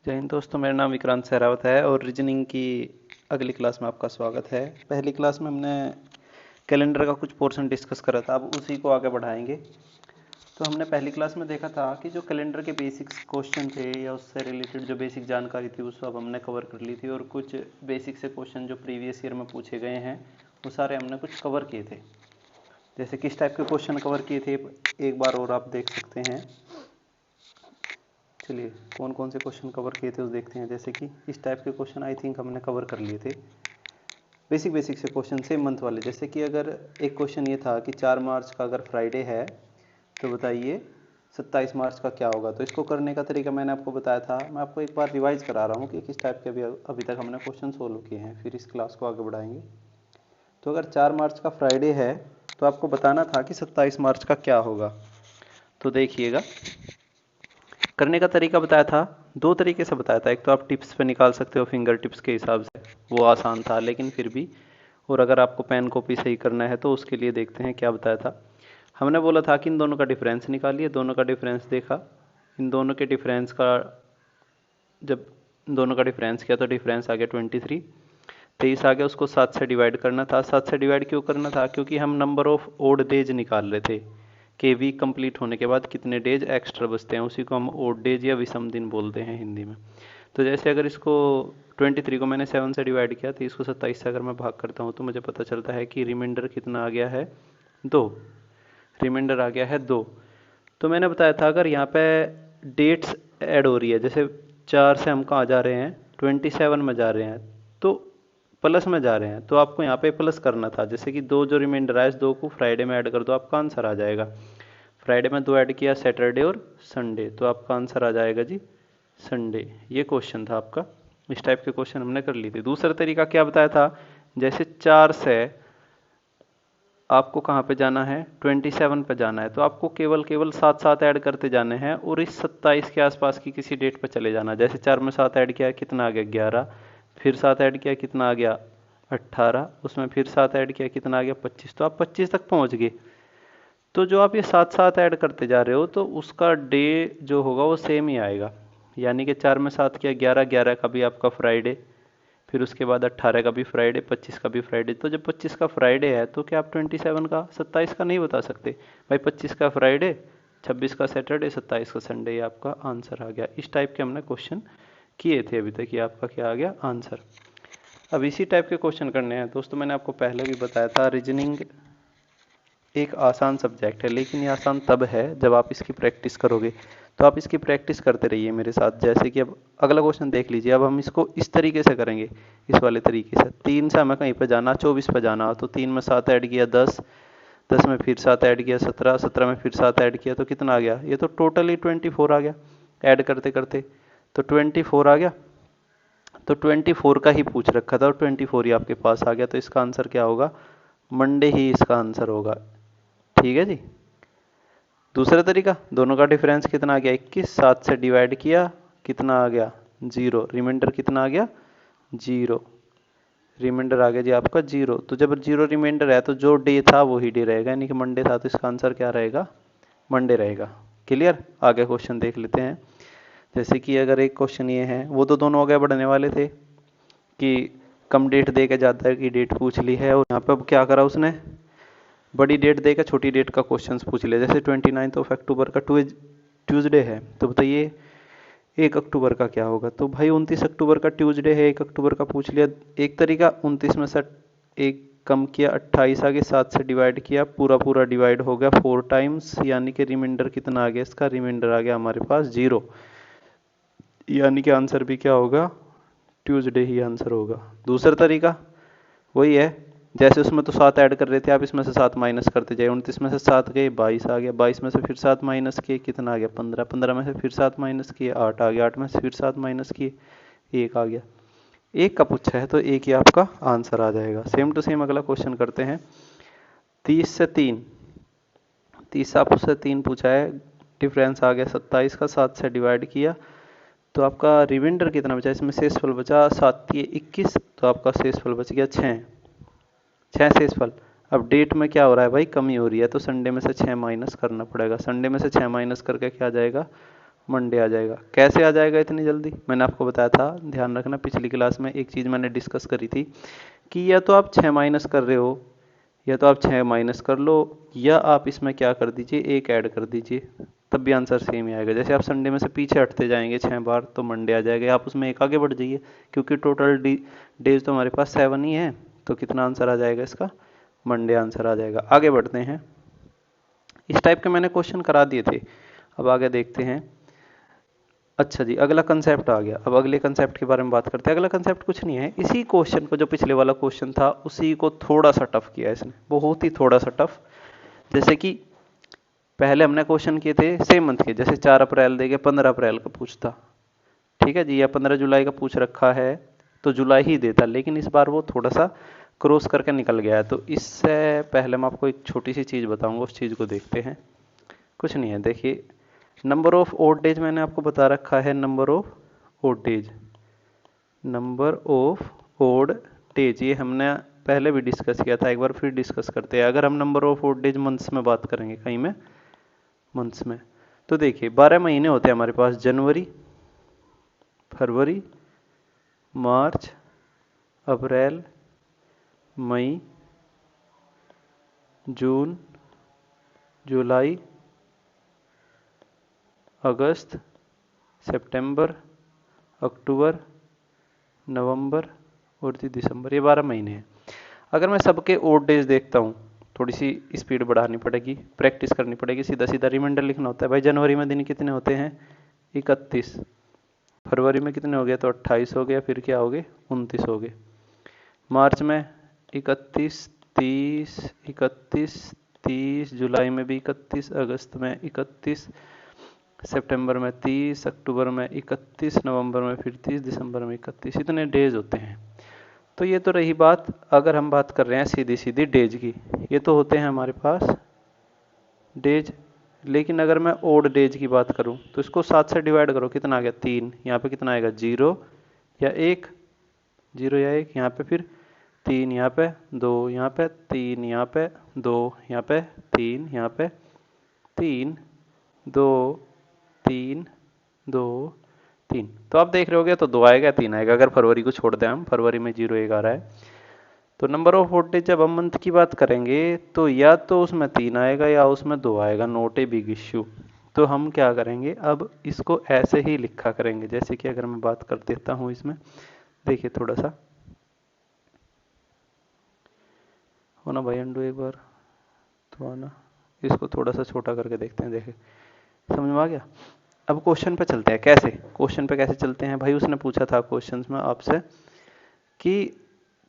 जय हिंद दोस्तों, मेरा नाम विक्रांत सहरावत है और रीजनिंग की अगली क्लास में आपका स्वागत है। पहली क्लास में हमने कैलेंडर का कुछ पोर्शन डिस्कस करा था, अब उसी को आगे बढ़ाएंगे। तो हमने पहली क्लास में देखा था कि जो कैलेंडर के बेसिक्स क्वेश्चन थे या उससे रिलेटेड जो बेसिक जानकारी थी वो सब हमने कवर कर ली थी, और कुछ बेसिक से क्वेश्चन जो प्रीवियस ईयर में पूछे गए हैं वो सारे हमने कुछ कवर किए थे। जैसे किस टाइप के क्वेश्चन कवर किए थे एक बार और आप देख सकते हैं। चलिए कौन कौन से क्वेश्चन कवर किए थे उस देखते हैं। जैसे कि इस टाइप के क्वेश्चन आई थिंक हमने कवर कर लिए थे, बेसिक से क्वेश्चन सेम मंथ वाले। जैसे कि अगर एक क्वेश्चन ये था कि 4 मार्च का अगर फ्राइडे है तो बताइए 27 मार्च का क्या होगा। तो इसको करने का तरीका मैंने आपको बताया था, मैं आपको एक बार रिवाइज करा रहा हूँ कि किस टाइप के अभी तक हमने क्वेश्चन सोल्व किए हैं, फिर इस क्लास को आगे बढ़ाएंगे। तो अगर 4 मार्च का फ्राइडे है तो आपको बताना था कि 27 मार्च का क्या होगा। तो देखिएगा, करने का तरीका बताया था, दो तरीके से बताया था। एक तो आप टिप्स पे निकाल सकते हो फिंगर टिप्स के हिसाब से, वो आसान था लेकिन फिर भी। और अगर आपको पेन कॉपी सही करना है तो उसके लिए देखते हैं क्या बताया था। हमने बोला था कि इन दोनों का डिफरेंस निकालिए, दोनों का डिफरेंस देखा, इन दोनों के डिफरेंस का जब दोनों का डिफरेंस किया तो डिफरेंस आ गया 23। 23 आ गया, उसको 7 से डिवाइड करना था। 7 से डिवाइड क्यों करना था? क्योंकि हम नंबर ऑफ ओड डेज निकाल रहे थे कि वीक कंप्लीट होने के बाद कितने डेज एक्स्ट्रा बचते हैं, उसी को हम ओड डेज या विषम दिन बोलते हैं हिंदी में। तो जैसे अगर इसको 23 को मैंने 7 से डिवाइड किया तो इसको 27 से अगर मैं भाग करता हूँ तो मुझे पता चलता है कि रिमाइंडर कितना आ गया है 2। रिमाइंडर आ गया है 2। तो मैंने बताया था अगर यहाँ पे डेट्स ऐड हो रही है, जैसे 4 से हम कहाँ जा रहे हैं 27 में जा रहे हैं, तो प्लस में जा रहे हैं, तो आपको यहाँ पे प्लस करना था। जैसे कि 2 जो रिमाइंडर आया इस 2 को फ्राइडे में ऐड कर दो, आपका आंसर आ जाएगा। फ्राइडे में 2 ऐड किया, सैटरडे और संडे, तो आपका आंसर आ जाएगा जी संडे। ये क्वेश्चन था आपका। इस टाइप के क्वेश्चन हमने कर ली थी। दूसरा तरीका क्या बताया था? जैसे 4 से आपको कहाँ पे जाना है 27 पे जाना है, तो आपको केवल 7 ऐड करते जाने हैं और इस 27 के आसपास की किसी डेट पे चले जाना। जैसे 4 में 7 ऐड किया कितना आ गया 11, फिर 7 ऐड किया कितना आ गया 18, उसमें फिर 7 ऐड किया कितना आ गया 25, तो आप 25 तक पहुंच गए। तो जो आप ये 7 ऐड करते जा रहे हो तो उसका डे जो होगा वो सेम ही आएगा। यानी कि 4 में 7 किया 11, 11 का भी आपका फ्राइडे, फिर उसके बाद 18 का भी फ्राइडे, 25 का भी फ्राइडे। तो जब 25 का फ्राइडे है तो क्या आप 27 का 27 का नहीं बता सकते भाई? 25 का फ्राइडे, 26 का सैटरडे, 27 का संडे, ये आपका आंसर आ गया। इस टाइप के हमने क्वेश्चन किए थे अभी तक, ये आपका क्या आ गया आंसर। अब इसी टाइप के क्वेश्चन करने हैं दोस्तों। मैंने आपको पहले भी बताया था रीजनिंग एक आसान सब्जेक्ट है, लेकिन ये आसान तब है जब आप इसकी प्रैक्टिस करोगे। तो आप इसकी प्रैक्टिस करते रहिए मेरे साथ। जैसे कि अब अगला क्वेश्चन देख लीजिए। अब हम इसको इस तरीके से करेंगे, इस वाले तरीके से। 3 से हमें कहीं पर जाना, 24 पर जाना, तो 3 में 7 ऐड किया 10, 10 में फिर 7 ऐड किया 17, 17 में फिर 7 ऐड किया तो कितना आ गया? ये तो टोटली 24 आ गया ऐड करते करते। तो 24 आ गया। तो 24 का ही पूछ रखा था और 24 ही आपके पास आ गया, तो इसका आंसर क्या होगा? मंडे ही इसका आंसर होगा। ठीक है जी। दूसरा तरीका, दोनों का डिफरेंस कितना आ गया 21, 7 से डिवाइड किया कितना आ गया 0, रिमाइंडर कितना आ गया 0, रिमाइंडर आ गया जी आपका 0। तो जब 0 रिमाइंडर है तो जो डे था वही डे रहेगा, यानी कि मंडे था, तो इसका आंसर क्या रहेगा? मंडे रहेगा। क्लियर? आगे क्वेश्चन देख लेते हैं। जैसे कि अगर एक क्वेश्चन ये है, वो तो दोनों आगे बढ़ने वाले थे कि कम डेट दे के ज़्यादा की डेट पूछ ली है, और यहाँ पे अब क्या करा उसने, बड़ी डेट देकर छोटी डेट का क्वेश्चन पूछ लिया। जैसे 29 ऑफ अक्टूबर का ट्यूजडे है, तो बताइए 1 अक्टूबर का क्या होगा? तो भाई 29 अक्टूबर का ट्यूजडे है, 1 अक्टूबर का पूछ लिया। एक तरीका, 29 में से एक कम किया, 28 आगे, 7 से डिवाइड किया, पूरा पूरा डिवाइड हो गया 4 टाइम्स, यानी कि रिमाइंडर कितना आ गया इसका? रिमाइंडर आ गया हमारे पास 0, यानी कि आंसर भी क्या होगा? ट्यूसडे ही आंसर होगा। दूसरा तरीका वही है, जैसे उसमें तो 7 ऐड कर रहे थे आप, इसमें से 7 माइनस करते जाए। 29 में से 7 गए 22 आ गया, 22 में से फिर 7 माइनस किए कितना आ गया 15, 15 में से फिर 7 माइनस किए 8 आ गया, 8 में से फिर 7 माइनस किए 1 आ गया। एक का पूछा है तो एक ही आपका आंसर आ जाएगा। सेम टू सेम अगला क्वेश्चन करते हैं। 30 से 3, 30 आपसे 3 पूछा है, डिफरेंस आ गया 27 का, 7 से डिवाइड किया तो आपका रिमाइंडर कितना बचा? इसमें शेषफल बचा 7 3 21, तो आपका शेषफल बच गया 6, 6 शेषफल। अब डेट में क्या हो रहा है भाई? कमी हो रही है, तो संडे में से 6 माइनस करना पड़ेगा। संडे में से 6 माइनस करके क्या आ जाएगा? मंडे आ जाएगा। कैसे आ जाएगा इतनी जल्दी? मैंने आपको बताया था, ध्यान रखना, पिछली क्लास में एक चीज़ मैंने डिस्कस करी थी कि या तो आप 6 माइनस कर रहे हो, या तो आप 6 माइनस कर लो, या आप इसमें क्या कर दीजिए, 1 ऐड कर दीजिए, तब भी आंसर सेम ही आएगा। जैसे आप संडे में से पीछे हटते जाएंगे 6 बार तो मंडे आ जाएगा, आप उसमें 1 आगे बढ़ जाइए, क्योंकि टोटल डेज तो हमारे पास 7 ही है, तो कितना आंसर आ जाएगा इसका? मंडे आंसर आ जाएगा। आगे बढ़ते हैं। इस टाइप के मैंने क्वेश्चन करा दिए थे। अब आगे देखते हैं। अच्छा जी, अगला कंसेप्ट आ गया। अब अगले कंसेप्ट के बारे में बात करते हैं। अगला कंसेप्ट कुछ नहीं है, इसी क्वेश्चन को, जो पिछले वाला क्वेश्चन था उसी को थोड़ा सा टफ किया है इसने, बहुत ही थोड़ा सा टफ। जैसे कि पहले हमने क्वेश्चन किए थे सेम मंथ के, जैसे 4 अप्रैल देके 15 अप्रैल का पूछता, ठीक है जी, या 15 जुलाई का पूछ रखा है तो जुलाई ही देता, लेकिन इस बार वो थोड़ा सा क्रॉस करके निकल गया है। तो इससे पहले मैं आपको एक छोटी सी चीज़ बताऊंगा, उस चीज़ को देखते हैं। कुछ नहीं है, देखिए, नंबर ऑफ ओड डेज मैंने आपको बता रखा है, number of odd days, number of odd days, ये हमने पहले भी डिस्कस किया था, एक बार फिर डिस्कस करते हैं। अगर हम number of odd days months में बात करेंगे, कहीं में मंथ्स में, तो देखिए 12 महीने होते हैं हमारे पास, जनवरी, फरवरी, मार्च, अप्रैल, मई, जून, जुलाई, अगस्त, सितंबर, अक्टूबर, नवंबर और दिसंबर, ये 12 महीने हैं। अगर मैं सबके ओड डेज देखता हूँ, थोड़ी सी स्पीड बढ़ानी पड़ेगी, प्रैक्टिस करनी पड़ेगी, सीधा सीधा रिमाइंडर लिखना होता है। भाई जनवरी में दिन कितने होते हैं? 31। फरवरी में कितने हो गए? तो 28 हो गया, फिर क्या हो गए? 29 हो गए। मार्च में 31, 30, 31, 30, जुलाई में भी 31, अगस्त में 31, सितंबर में 30, अक्टूबर में 31, नवंबर में फिर 30, दिसंबर में 31, इतने डेज होते हैं। तो ये तो रही बात, अगर हम बात कर रहे हैं सीधी सीधी डेज की, ये तो होते हैं हमारे पास डेज। लेकिन अगर मैं ओड डेज की बात करूं तो इसको 7 से डिवाइड करो, कितना आ गया? 3। यहाँ पे कितना आएगा? 0 या 1, 0 या 1, यहाँ पे फिर 3, यहाँ पे 2, यहाँ पे 3, यहाँ पे 2, यहाँ पे 3, यहाँ पे 3, 2, 3, 2, 3। तो आप देख रहे होगे, तो 2 आएगा, 3 आएगा। अगर फरवरी को छोड़ दें हम, फरवरी में 0, 1 आ रहा है, तो नंबर ऑफ ओड डेज जब हम मंथ की बात करेंगे तो या तो उसमें 3 आएगा या उसमें 2 आएगा, नॉट ए बिग इश्यू। तो हम क्या करेंगे, अब इसको ऐसे ही लिखा करेंगे। जैसे कि अगर मैं बात कर देता हूँ इसमें, देखिए थोड़ा सा होना भाई, अंडू एक बार तो आना, इसको थोड़ा सा छोटा करके देखते हैं। देखिए समझ में आ गया। अब क्वेश्चन पे चलते हैं। कैसे क्वेश्चन पे कैसे चलते हैं भाई? उसने पूछा था क्वेश्चन में आपसे कि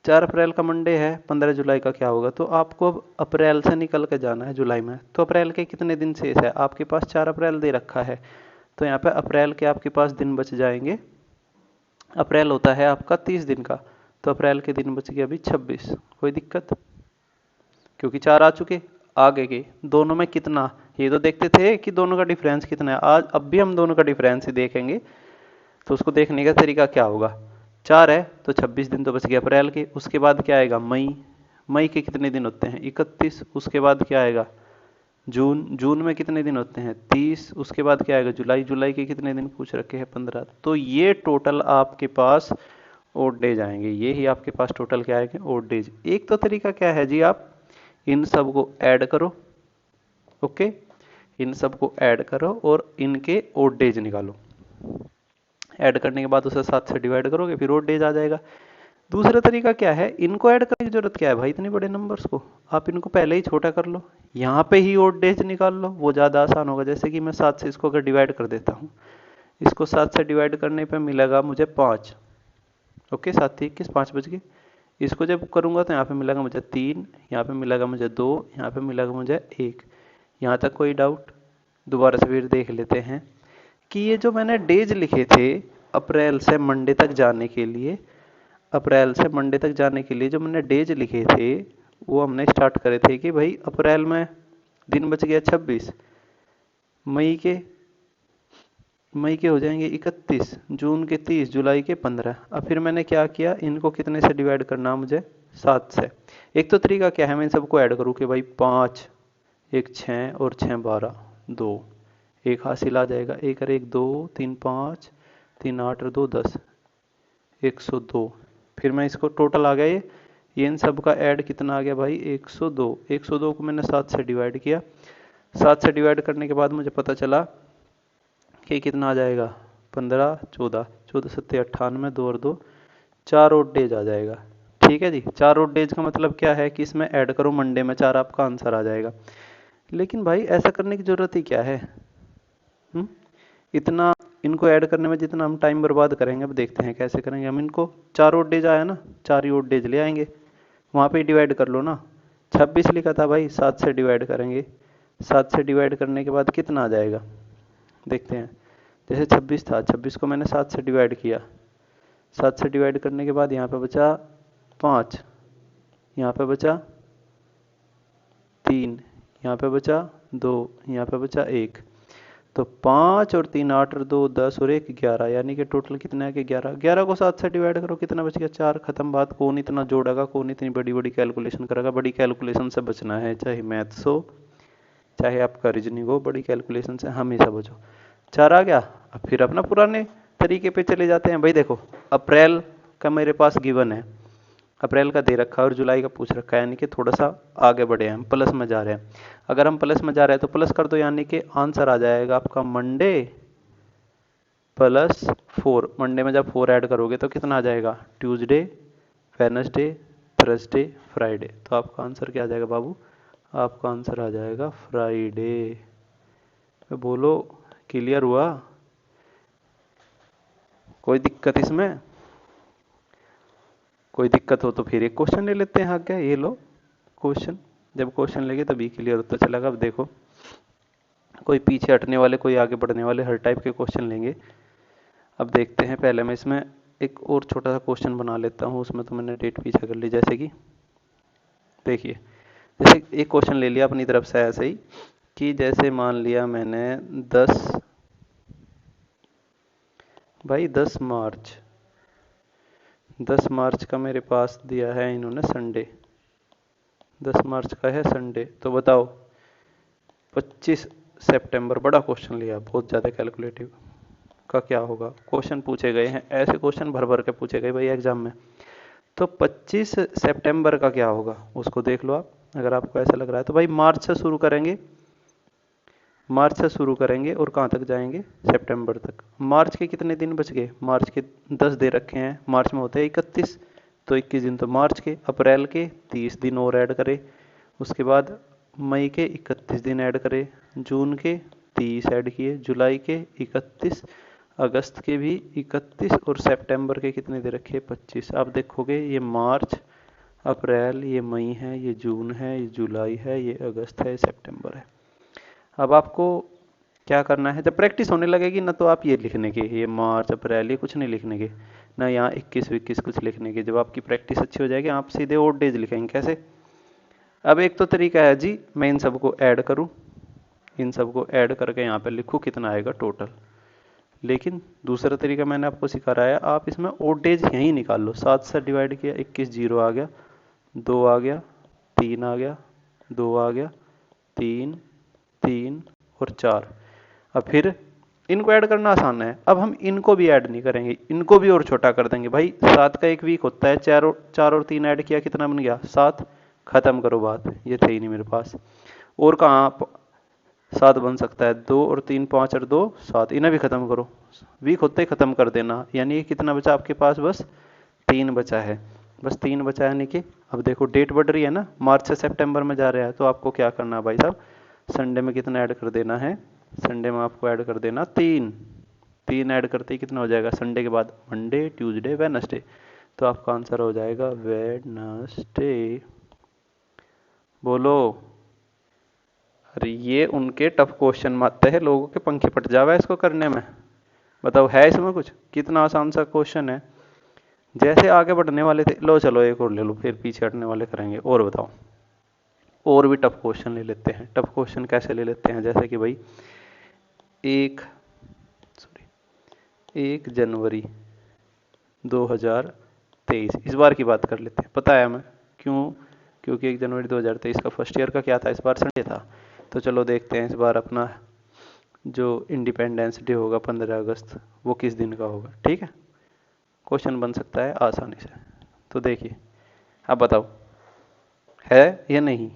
4 अप्रैल का मंडे है, 15 जुलाई का क्या होगा? तो आपको अब अप्रैल से निकल के जाना है जुलाई में। तो अप्रैल के कितने दिन शेष है? आपके पास 4 अप्रैल दे रखा है, तो यहाँ पे अप्रैल के आपके पास दिन बच जाएंगे। अप्रैल होता है आपका 30 दिन का, तो अप्रैल के दिन बच गए अभी 26। कोई दिक्कत? क्योंकि 4 आ चुके, आगे के दोनों में कितना, ये तो देखते थे कि दोनों का डिफरेंस कितना है। आज अब भी हम दोनों का डिफरेंस ही देखेंगे। तो उसको देखने का तरीका क्या होगा? 4 है तो 26 दिन तो बच गया अप्रैल के। उसके बाद क्या आएगा? मई। मई के कितने दिन होते हैं? 31। उसके बाद क्या आएगा? जून। जून में कितने दिन होते हैं? 30। उसके बाद क्या आएगा? जुलाई। जुलाई के कितने दिन पूछ रखे हैं? 15। तो ये टोटल आपके पास ओड डेज आएंगे। ये ही आपके पास टोटल क्या आएंगे? Odd days. एक तो तरीका क्या है जी, आप इन सब को ऐड करो, ओके, इन सब को ऐड करो और इनके ओड डेज निकालो। ऐड करने के बाद उसे 7 से डिवाइड करोगे, फिर ओड डेज आ जाएगा। दूसरा तरीका क्या है? इनको ऐड करने की जरूरत क्या है भाई, इतने बड़े नंबर्स को आप इनको पहले ही छोटा कर लो, यहाँ पे ही ओड डेज निकाल लो, वो ज़्यादा आसान होगा। जैसे कि मैं 7 से इसको अगर डिवाइड कर देता हूँ, इसको 7 से डिवाइड करने पे मिलेगा मुझे 5, ओके, 7 3 21, 5 बच गए। इसको जब करूँगा तो यहाँ पे मिलेगा मुझे 3, यहाँ पे मिलेगा मुझे 2, यहाँ पे मिलेगा मुझे 1। यहाँ तक कोई डाउट? दोबारा से फिर देख लेते हैं कि ये जो मैंने डेज लिखे थे अप्रैल से मंडे तक जाने के लिए, अप्रैल से मंडे तक जाने के लिए जो मैंने डेज लिखे थे, वो हमने स्टार्ट करे थे कि भाई अप्रैल में दिन बच गया 26, मई के हो जाएंगे 31, जून के 30, जुलाई के 15। अब फिर मैंने क्या किया, इनको कितने से डिवाइड करना मुझे? 7 से। एक तो तरीका क्या है, मैं इन सबको ऐड करूँ कि भाई 5, 1 6 और 6 12, 2, एक हासिल आ जाएगा। एक और एक 2, 3 5, 3 8 और 2 10, 102। फिर मैं इसको टोटल आ गया ये इन सब का ऐड कितना आ गया भाई 102। 102 को मैंने 7 से डिवाइड किया। 7 से डिवाइड करने के बाद मुझे पता चला कि कितना आ जाएगा 15 14, 14 7 98, 2 और 2 4 ओड डेज आ जाएगा। ठीक है जी, 4 ओड डेज का मतलब क्या है कि इसमें ऐड करो मंडे में 4, आपका आंसर आ जाएगा। लेकिन भाई ऐसा करने की जरूरत ही क्या है? इतना इनको ऐड करने में जितना हम टाइम बर्बाद करेंगे, अब देखते हैं कैसे करेंगे हम इनको। 4 ओड डेज आया ना, 4 ही ओड डेज ले आएंगे, वहाँ पे डिवाइड कर लो ना। 26 लिखा था भाई, 7 से डिवाइड करेंगे। 7 से डिवाइड करने के बाद कितना आ जाएगा देखते हैं। जैसे 26 था, 26 को मैंने 7 से डिवाइड किया। 7 से डिवाइड करने के बाद यहाँ पे बचा 5, यहाँ पे बचा 3, यहाँ पे बचा 2, यहाँ पे बचा 1। तो 5 और 3 8 और 2 10 और 1 11, यानी कि टोटल कितना है कि 11। 11 को 7 से डिवाइड करो, कितना बच गया 4। खत्म बात। कौन इतना जोड़ेगा, कौन इतनी बड़ी बड़ी कैलकुलेशन करेगा? बड़ी कैलकुलेशन से बचना है, चाहे मैथ्स हो चाहे आपका रीजनिंग हो, बड़ी कैलकुलेशन से हमेशा बचो। 4 आ गया। अब फिर अपना पुराने तरीके पे चले जाते हैं। भाई देखो, अप्रैल का मेरे पास गिवन है, अप्रैल का दे रखा है और जुलाई का पूछ रखा है, यानी कि थोड़ा सा आगे बढ़े हैं हम, प्लस में जा रहे हैं। अगर हम प्लस में जा रहे हैं तो प्लस कर दो, यानी कि आंसर आ जाएगा आपका मंडे प्लस 4। मंडे में जब 4 ऐड करोगे तो कितना आ जाएगा? Tuesday, Wednesday, Thursday, Friday. तो आपका आंसर क्या आ जाएगा बाबू? आपका आंसर आ जाएगा फ्राइडे। बोलो क्लियर हुआ? कोई दिक्कत इसमें? कोई दिक्कत हो तो फिर एक क्वेश्चन ले लेते हैं आगे। ये लो क्वेश्चन, जब क्वेश्चन लेंगे तभी क्लियर होता चलेगा। अब देखो, कोई पीछे हटने वाले, कोई आगे बढ़ने वाले, हर टाइप के क्वेश्चन लेंगे। अब देखते हैं, पहले मैं इसमें एक और छोटा सा क्वेश्चन बना लेता हूँ, उसमें तो मैंने डेट पीछे कर ली। जैसे कि देखिए, जैसे एक क्वेश्चन ले लिया अपनी तरफ से ऐसे ही, कि जैसे मान लिया मैंने 10 मार्च, 10 मार्च का मेरे पास दिया है इन्होंने संडे, 10 मार्च का है संडे। तो बताओ 25 सितंबर, बड़ा क्वेश्चन लिया, बहुत ज़्यादा कैलकुलेटिव, का क्या होगा? क्वेश्चन पूछे गए हैं, ऐसे क्वेश्चन भर भर के पूछे गए भाई एग्जाम में। तो 25 सितंबर का क्या होगा उसको देख लो आप, अगर आपको ऐसा लग रहा है तो। भाई मार्च से शुरू करेंगे, मार्च से शुरू करेंगे और कहाँ तक जाएंगे? सितंबर तक। मार्च के कितने दिन बच गए? मार्च के 10 दे रखे हैं, मार्च में होते हैं 31, तो 21 दिन तो मार्च के। अप्रैल के 30 दिन और ऐड करें, उसके बाद मई के 31 दिन ऐड करें, जून के 30 ऐड किए, जुलाई के 31, अगस्त के भी 31 और सितंबर के कितने दे रखे? 25। आप देखोगे ये मार्च, अप्रैल, ये मई है, ये जून है, ये जुलाई है, ये अगस्त है, ये सितंबर है। अब आपको क्या करना है, जब प्रैक्टिस होने लगेगी ना, तो आप ये लिखने के, ये मार्च अप्रैल ये कुछ नहीं लिखने के ना, यहाँ 21 कुछ लिखने के। जब आपकी प्रैक्टिस अच्छी हो जाएगी, आप सीधे ओड डेज लिखेंगे। कैसे? अब एक तो तरीका है जी, मैं इन सबको ऐड करूँ, इन सबको ऐड करके यहाँ पे लिखूँ कितना आएगा टोटल। लेकिन दूसरा तरीका मैंने आपको सिखा रहा है, आप इसमें ओड डेज यहीं निकाल लो। 7 से डिवाइड किया, 21 जीरो आ गया, 2 आ गया, 3 आ गया, 2 आ गया, 3 3 और 4। अब फिर इनको ऐड करना आसान है, अब हम इनको भी ऐड नहीं करेंगे, इनको भी और छोटा कर देंगे। भाई 7 का एक वीक होता है, 4 और 3 ऐड किया, कितना बन गया? 7। खत्म करो बात, ये थे ही नहीं मेरे पास। और कहाँ 7 बन सकता है? 2 और 3 5 और 2 7, इन्हें भी खत्म करो, वीक होते ही खत्म कर देना। यानी कितना बचा आपके पास? बस 3 बचा है, बस 3 बचा है। यानी कि अब देखो डेट बढ़ रही है ना, मार्च से सितंबर में जा रहा है, तो आपको क्या करना है भाई साहब? संडे में कितना ऐड कर देना है? संडे में आपको ऐड कर देना 3। 3 ऐड करते ही कितना हो जाएगा? संडे के बाद मंडे, ट्यूसडे, वेडनेसडे। तो आपका आंसर हो जाएगा वेडनेसडे। बोलो। अरे ये उनके टफ क्वेश्चन मारते हैं, लोगों के पंखे फट जावे इसको करने में। बताओ है इसमें कुछ? कितना आसान सा क्वेश्चन है। जैसे आगे बढ़ने वाले थे, लो चलो एक और ले लो, फिर पीछे हटने वाले करेंगे। और बताओ, और भी टफ क्वेश्चन ले लेते हैं। टफ क्वेश्चन कैसे ले लेते हैं? जैसे कि भाई 1 जनवरी 2023, इस बार की बात कर लेते हैं। पता है हमें क्यों? क्योंकि 1 जनवरी 2023 का फर्स्ट ईयर का क्या था? इस बार संडे था। तो चलो देखते हैं इस बार अपना जो इंडिपेंडेंस डे होगा 15 अगस्त वो किस दिन का होगा। ठीक है, क्वेश्चन बन सकता है आसानी से। तो देखिए आप बताओ है या नहीं।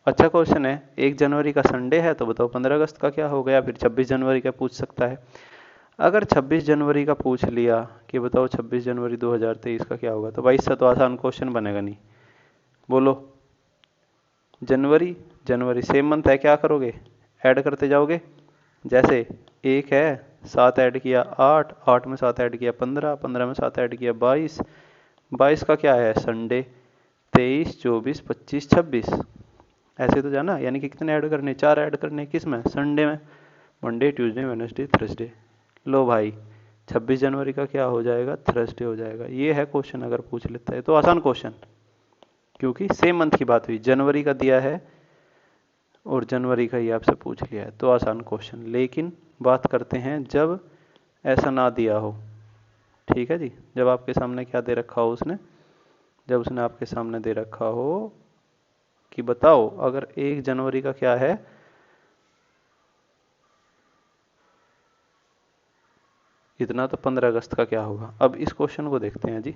अच्छा क्वेश्चन है। 1 जनवरी का संडे है तो बताओ 15 अगस्त का क्या होगा, या फिर 26 जनवरी का पूछ सकता है। अगर 26 जनवरी का पूछ लिया कि बताओ 26 जनवरी 2023 का क्या होगा, तो भाई इससे तो आसान क्वेश्चन बनेगा नहीं। बोलो, जनवरी जनवरी सेम मंथ है, क्या करोगे ऐड करते जाओगे। जैसे 1 है, 7 ऐड किया 8, 8 में 7 ऐड किया 15, 15 में 7 ऐड किया 22, 22 का क्या है संडे, 23, 24, 25, 26, ऐसे तो जाना। यानी कि कितने ऐड करने, 4 ऐड करने, किस में, संडे में, मंडे ट्यूसडे वेडनेसडे थर्सडे। लो भाई 26 जनवरी का क्या हो जाएगा, थर्सडे हो जाएगा। ये है क्वेश्चन, अगर पूछ लेता है तो आसान क्वेश्चन, क्योंकि सेम मंथ की बात हुई, जनवरी का दिया है और जनवरी का ही आपसे पूछ लिया है, तो आसान क्वेश्चन। लेकिन बात करते हैं जब ऐसा ना दिया हो। ठीक है जी, जब आपके सामने क्या दे रखा हो उसने, जब उसने आपके सामने दे रखा हो कि बताओ अगर 1 जनवरी का क्या है, इतना, तो 15 अगस्त का क्या होगा। अब इस क्वेश्चन को देखते हैं जी।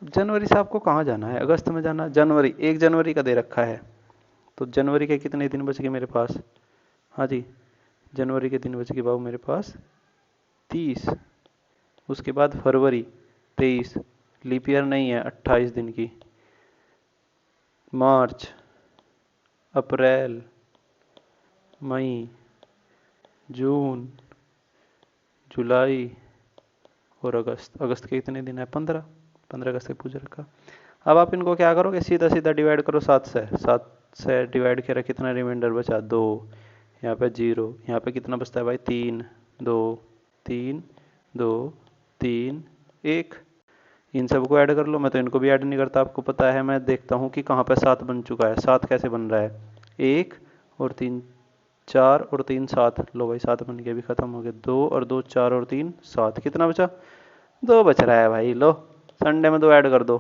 जनवरी से आपको कहाँ जाना है, अगस्त में जाना। जनवरी 1 जनवरी का दे रखा है, तो जनवरी के कितने दिन बच गए मेरे पास। हाँ जी, जनवरी के दिन बच गए बाबू मेरे पास 30। उसके बाद फरवरी 23, लीप ईयर नहीं है, 28 दिन की। मार्च, अप्रैल, मई, जून, जुलाई और अगस्त। अगस्त के कितने दिन है, 15। 15 अगस्त से पूछ रखा। अब आप इनको क्या करोगे, सीधा सीधा डिवाइड करो 7 से। 7 से डिवाइड किया, कितना रिमाइंडर बचा, 2, यहाँ पे 0, यहाँ पे कितना बचता है भाई, 3, 2, 3, 2, 3, 1। इन सबको ऐड कर लो। मैं तो इनको भी ऐड नहीं करता, आपको पता है। मैं देखता हूँ कि कहाँ पे 7 बन चुका है। 7 कैसे बन रहा है, 1 और 3 4 और 3 7। लो भाई 7 बन गया, अभी खत्म हो गया। 2 और 2 4 और 3 7, कितना बचा, 2 बच रहा है भाई। लो संडे में 2 ऐड कर दो,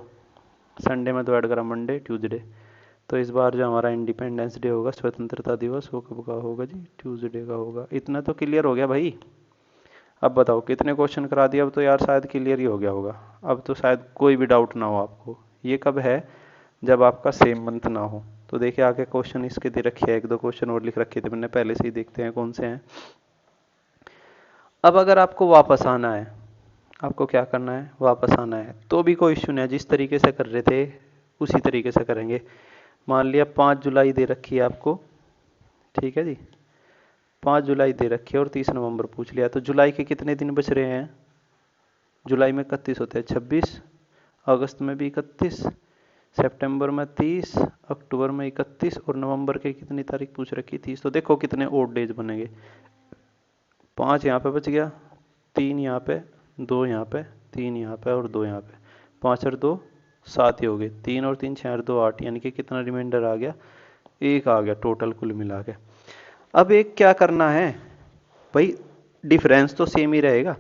संडे में 2 ऐड करा, मंडे ट्यूसडे। तो इस बार जो हमारा इंडिपेंडेंस डे होगा, स्वतंत्रता दिवस, वो कब का होगा जी, ट्यूसडे का होगा। इतना तो क्लियर हो गया भाई। अब बताओ कितने क्वेश्चन करा दिए, अब तो यार शायद क्लियर ही हो गया होगा। अब तो शायद कोई भी डाउट ना हो आपको। ये कब है, जब आपका सेम मंथ ना हो। तो देखिए आगे क्वेश्चन इसके दे रखे हैं, 1-2 क्वेश्चन और लिख रखे थे मैंने पहले से ही, देखते हैं कौन से हैं। अब अगर आपको वापस आना है, आपको क्या करना है, वापस आना है, तो भी कोई इश्यू नहीं है। जिस तरीके से कर रहे थे उसी तरीके से करेंगे। मान लिया 5 जुलाई दे रखी है आपको, ठीक है जी, 5 जुलाई दे रखी है और 30 नवंबर पूछ लिया, तो जुलाई के कितने दिन बच रहे हैं। जुलाई में 31 होते हैं, 26, अगस्त में भी 31, सितंबर में 30, अक्टूबर में 31 और नवंबर के कितनी तारीख पूछ रखी, 30। तो देखो कितने ओड डेज बनेंगे। 5 यहाँ पे बच गया, 3 यहाँ पे, 2 यहाँ पे, 3 यहाँ पे और 2 यहाँ पे। 5 और 2 7 ही हो गए, 3 और 3 6 और 2 8, यानी कि कितना रिमाइंडर आ गया, 1 आ गया टोटल कुल मिला के। अब एक क्या करना है भाई, डिफरेंस तो सेम ही रहेगा।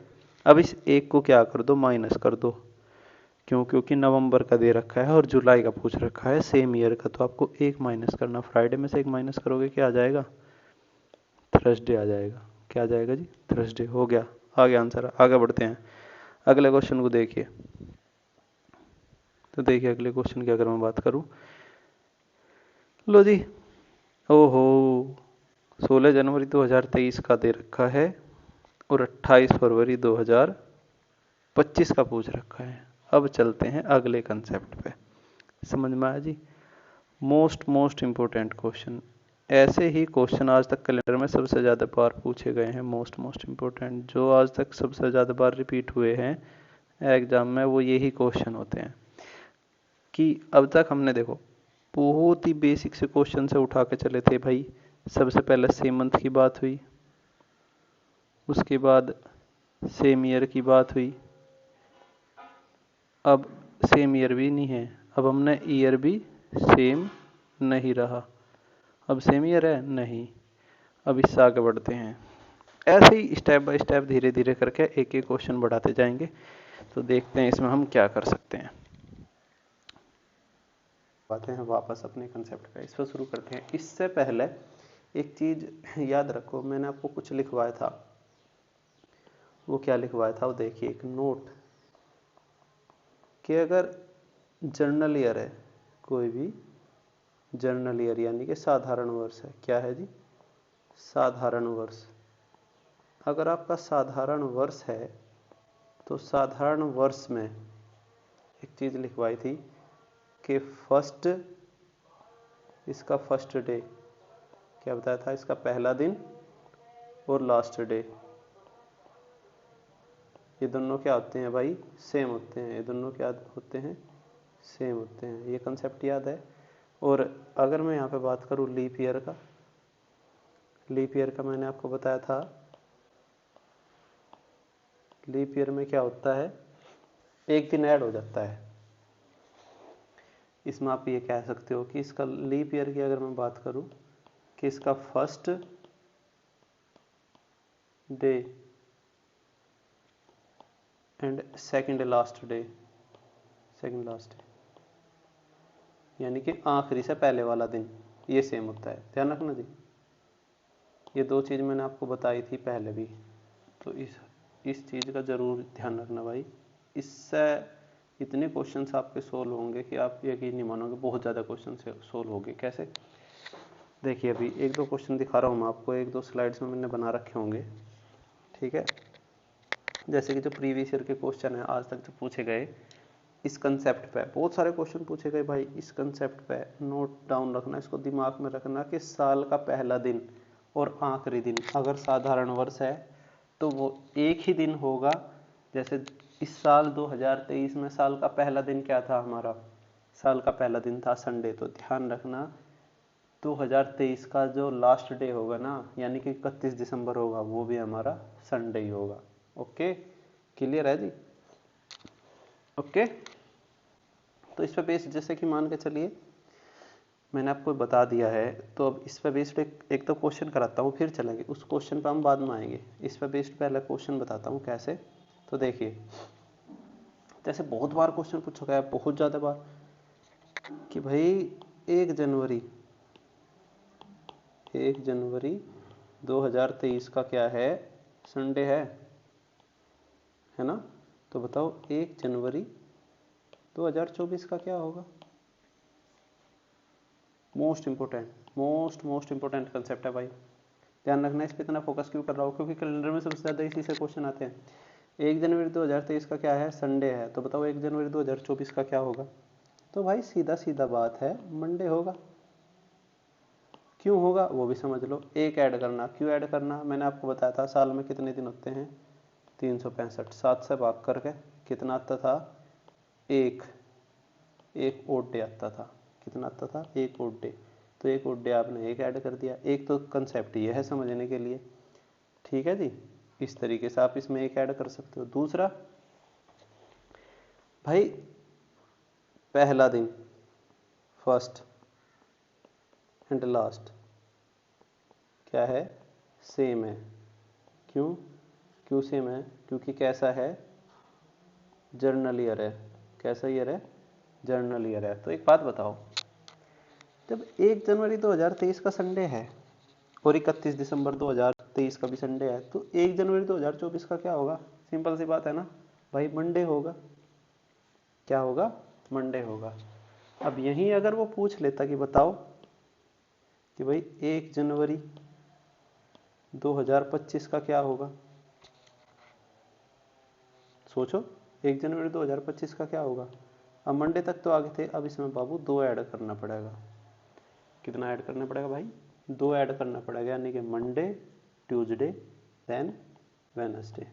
अब इस 1 को क्या कर दो, माइनस कर दो। क्यों, क्योंकि नवंबर का दे रखा है और जुलाई का पूछ रखा है सेम ईयर का, तो आपको 1 माइनस करना। फ्राइडे में से 1 माइनस करोगे क्या आ जाएगा, थर्सडे आ जाएगा। क्या आ जाएगा जी, थर्सडे। हो गया, आ गया आंसर। आगे बढ़ते हैं, अगले क्वेश्चन को देखिए। तो देखिए अगले क्वेश्चन की अगर मैं बात करूं, लो जी, ओहो 16 जनवरी 2023 का दे रखा है और 28 फरवरी 2025 का पूछ रखा है। अब चलते हैं अगले कंसेप्ट पे, समझ में आया जी। Most important question. ऐसे ही क्वेश्चन आज तक कैलेंडर में सबसे ज़्यादा बार पूछे गए हैं। मोस्ट इंपोर्टेंट जो आज तक सबसे ज़्यादा बार रिपीट हुए हैं एग्जाम में, वो यही क्वेश्चन होते हैं। कि अब तक हमने देखो बहुत ही बेसिक से क्वेश्चन से उठा के चले थे भाई। सबसे पहले सेम मंथ की बात हुई, उसके बाद सेम ईयर की बात हुई। अब सेम ईयर भी नहीं है, अब हमने ईयर भी सेम नहीं रहा। अब सेम ईयर है नहीं। अब इससे आगे बढ़ते हैं, ऐसे ही स्टेप बाय स्टेप धीरे धीरे करके एक एक क्वेश्चन बढ़ाते जाएंगे। तो देखते हैं इसमें हम क्या कर सकते हैं। आते हैं वापस अपने कंसेप्ट पे, इस पर शुरू करते हैं। इससे पहले एक चीज़ याद रखो, मैंने आपको कुछ लिखवाया था, वो क्या लिखवाया था वो देखिए, एक नोट कि अगर जर्नल ईयर है, कोई भी जर्नल ईयर यानी कि साधारण वर्ष है, क्या है जी, साधारण वर्ष। अगर आपका साधारण वर्ष है तो साधारण वर्ष में एक चीज़ लिखवाई थी कि फर्स्ट, इसका फर्स्ट डे क्या बताया था, इसका पहला दिन और लास्ट डे, ये दोनों क्या होते हैं भाई, सेम होते हैं। ये दोनों क्या होते हैं, सेम होते हैं। ये कंसेप्ट याद है। और अगर मैं यहाँ पे बात करूँ लीप ईयर का, लीप ईयर का मैंने आपको बताया था, लीप ईयर में क्या होता है, एक दिन ऐड हो जाता है। इसमें आप ये कह सकते हो कि इसका लीप ईयर की अगर मैं बात करूँ कि इसका first day and second last day, second last day यानी कि आखिरी से पहले वाला दिन, ये सेम होता है। ध्यान रखना जी, ये दो चीज़ मैंने आपको बताई थी पहले भी, तो इस चीज़ का ज़रूर ध्यान रखना भाई। इससे इतने क्वेश्चंस आपके सोल्व होंगे कि आप यकीन नहीं मानोगे, बहुत ज़्यादा क्वेश्चन सोल्व होंगे। कैसे, देखिए अभी एक दो क्वेश्चन दिखा रहा हूँ मैं आपको, एक दो स्लाइड्स में मैंने बना रखे होंगे, ठीक है। जैसे कि जो प्रीवियस ईयर के क्वेश्चन है आज तक जो पूछे गए, इस कंसेप्ट पे बहुत सारे क्वेश्चन पूछे गए भाई। इस कंसेप्ट पे नोट डाउन रखना, इसको दिमाग में रखना कि साल का पहला दिन और आखिरी दिन अगर साधारण वर्ष है तो वो एक ही दिन होगा। जैसे इस साल 2023 में साल का पहला दिन क्या था हमारा, साल का पहला दिन था संडे। तो ध्यान रखना 2023 का जो लास्ट डे होगा ना, यानी कि 31 दिसंबर होगा, वो भी हमारा संडे ही होगा। ओके, क्लियर है जी, ओके। तो इस पे बेस्ड, जैसे कि मान के चलिए मैंने आपको बता दिया है, तो अब इस पे बेस्ड एक तो क्वेश्चन कराता हूँ, फिर चलेंगे उस क्वेश्चन पे हम बाद में आएंगे। इस पे बेस्ड पहला क्वेश्चन बताता हूँ कैसे। तो देखिए, जैसे बहुत बार क्वेश्चन पूछा गया है, बहुत ज़्यादा बार, कि भाई 1 जनवरी 2023 का क्या है, संडे है ना। तो बताओ 1 जनवरी 2024 का क्या होगा। मोस्ट इंपोर्टेंट कंसेप्ट है भाई, ध्यान रखना। इस पर इतना फोकस क्यों कर रहा हूँ, क्योंकि कैलेंडर में सबसे ज़्यादा इसी से क्वेश्चन आते हैं। 1 जनवरी 2023 का क्या है, संडे है। तो बताओ 1 जनवरी 2024 का क्या होगा। तो भाई सीधा सीधा बात है, मंडे होगा। क्यों होगा वो भी समझ लो। एक ऐड करना, क्यों ऐड करना, मैंने आपको बताया था साल में कितने दिन होते हैं, 365। 7 से भाग करके कितना आता था, एक ओड डे आता था। कितना आता था, एक ओड डे। तो एक ओड डे आपने एक ऐड कर दिया। एक तो कंसेप्ट ये है समझने के लिए, ठीक है जी। इस तरीके से आप इसमें एक ऐड कर सकते हो। दूसरा भाई पहला दिन, फर्स्ट एंड लास्ट क्या है, सेम है। क्यों सेम है, क्योंकि कैसा है, जर्नल ईयर है। कैसा ईयर है, जर्नल ईयर है। तो एक बात बताओ, जब 1 जनवरी 2023 का संडे है और 31 दिसंबर 2023 का भी संडे है, तो 1 जनवरी 2024 का क्या होगा। सिंपल सी बात है ना भाई, मंडे होगा। क्या होगा, मंडे होगा। अब यहीं अगर वो पूछ लेता कि बताओ कि भाई 1 जनवरी 2025 का क्या होगा, सोचो 1 जनवरी 2025 का क्या होगा। अब मंडे तक तो आगे थे, अब इसमें बाबू 2 ऐड करना पड़ेगा। कितना ऐड करना पड़ेगा भाई, 2 ऐड करना पड़ेगा, यानी कि मंडे, ट्यूसडे, देन वेडनेसडे।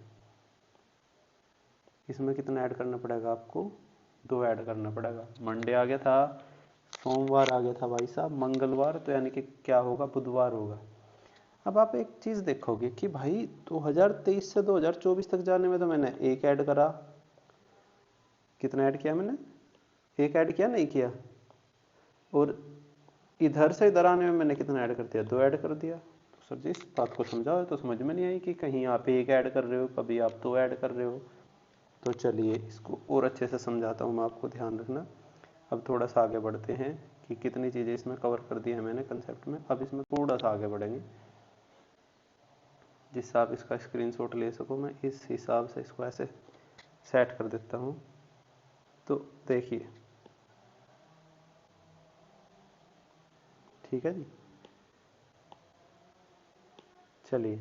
इसमें कितना ऐड करना पड़ेगा आपको, 2 ऐड करना पड़ेगा। मंडे आ गया था, सोमवार आ गया था भाई साहब, मंगलवार, तो यानी कि क्या होगा, बुधवार होगा। अब आप एक चीज़ देखोगे कि भाई 2023 से 2024 तक जाने में तो मैंने एक ऐड करा, कितना ऐड किया मैंने, एक ऐड किया, नहीं किया। और इधर से इधर आने में मैंने कितना ऐड कर दिया, 2 ऐड कर दिया। तो सर जी इस बात को समझाओ, तो समझ में नहीं आई कि कहीं आप एक ऐड कर रहे हो, कभी आप 2 ऐड कर रहे हो। तो चलिए इसको और अच्छे से समझाता हूँ मैं आपको, ध्यान रखना। अब थोड़ा सा आगे बढ़ते हैं कि कितनी चीज़ें इसमें कवर कर दी है मैंने कंसेप्ट में। अब इसमें थोड़ा सा आगे बढ़ेंगे जिससे आप इसका स्क्रीनशॉट ले सको। मैं इस हिसाब से इसको ऐसे सेट कर देता हूँ। तो देखिए, ठीक है जी, चलिए